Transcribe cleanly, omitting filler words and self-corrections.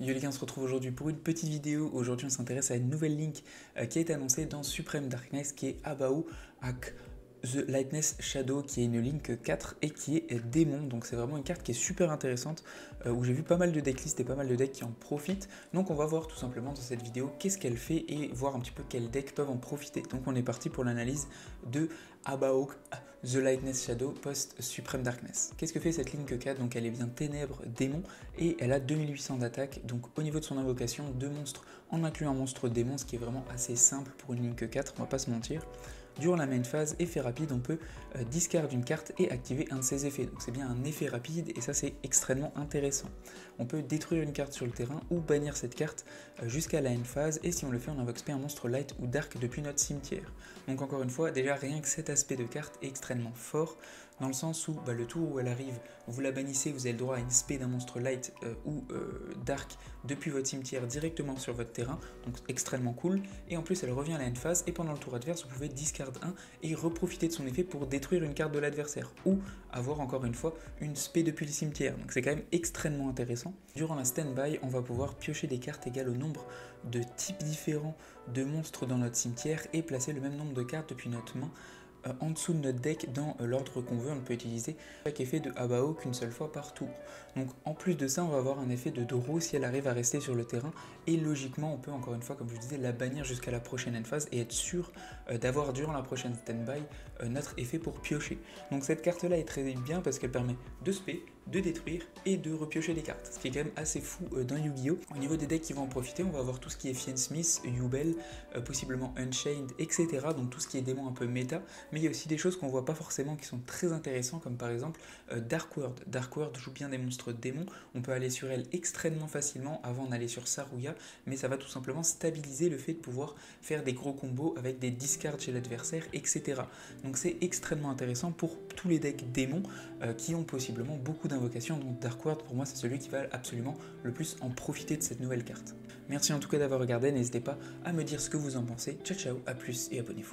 Yo les gars, on se retrouve aujourd'hui pour une petite vidéo. Aujourd'hui, on s'intéresse à une nouvelle link qui a été annoncée dans Supreme Darkness qui est Abao avec The Lightness Shadow, qui est une link 4 et qui est démon. Donc c'est vraiment une carte qui est super intéressante où j'ai vu pas mal de decklists et pas mal de decks qui en profitent. Donc on va voir tout simplement dans cette vidéo qu'est-ce qu'elle fait et voir un petit peu quels decks peuvent en profiter. Donc on est parti pour l'analyse de Abao The Lightness Shadow post Supreme Darkness. Qu'est-ce que fait cette link 4? Donc elle est bien ténèbres démon et elle a 2800 d'attaque. Donc au niveau de son invocation, deux monstres en incluant un monstre démon, ce qui est vraiment assez simple pour une link 4, on va pas se mentir. Durant la main phase, effet rapide, on peut discard une carte et activer un de ses effets. Donc c'est bien un effet rapide et ça c'est extrêmement intéressant. On peut détruire une carte sur le terrain ou bannir cette carte jusqu'à la end phase, et si on le fait on invoque spé un monstre light ou dark depuis notre cimetière. Donc encore une fois, déjà rien que cet aspect de carte est extrêmement fort, dans le sens où le tour où elle arrive, vous la bannissez, vous avez le droit à une spé d'un monstre light ou dark depuis votre cimetière directement sur votre terrain, donc extrêmement cool, et en plus elle revient à la end phase, et pendant le tour adverse vous pouvez discard 1 et reprofiter de son effet pour détruire une carte de l'adversaire, ou avoir encore une fois une spé depuis le cimetière, donc c'est quand même extrêmement intéressant. Durant la stand-by, on va pouvoir piocher des cartes égales au nombre de types différents de monstres dans notre cimetière et placer le même nombre de cartes depuis notre main en dessous de notre deck dans l'ordre qu'on veut. On ne peut utiliser chaque effet de Abao qu'une seule fois par tour. Donc en plus de ça, on va avoir un effet de draw si elle arrive à rester sur le terrain, et logiquement on peut encore une fois, comme je vous disais, la bannir jusqu'à la prochaine end phase et être sûr d'avoir durant la prochaine stand-by notre effet pour piocher. Donc cette carte là est très bien parce qu'elle permet de spé, de détruire et de repiocher des cartes, ce qui est quand même assez fou dans Yu-Gi-Oh! Au niveau des decks qui vont en profiter, on va avoir tout ce qui est Fiend Smith, Yubel, possiblement Unchained, etc. Donc tout ce qui est démon un peu méta, mais il y a aussi des choses qu'on voit pas forcément qui sont très intéressantes, comme par exemple Dark World. Dark World joue bien des monstres démons, on peut aller sur elle extrêmement facilement avant d'aller sur Saruya, mais ça va tout simplement stabiliser le fait de pouvoir faire des gros combos avec des discards chez l'adversaire, etc. Donc c'est extrêmement intéressant pour tous les decks démons qui ont possiblement beaucoup d'invocations, donc Dark World pour moi c'est celui qui va absolument le plus en profiter de cette nouvelle carte. Merci en tout cas d'avoir regardé, n'hésitez pas à me dire ce que vous en pensez. Ciao ciao, à plus et abonnez-vous.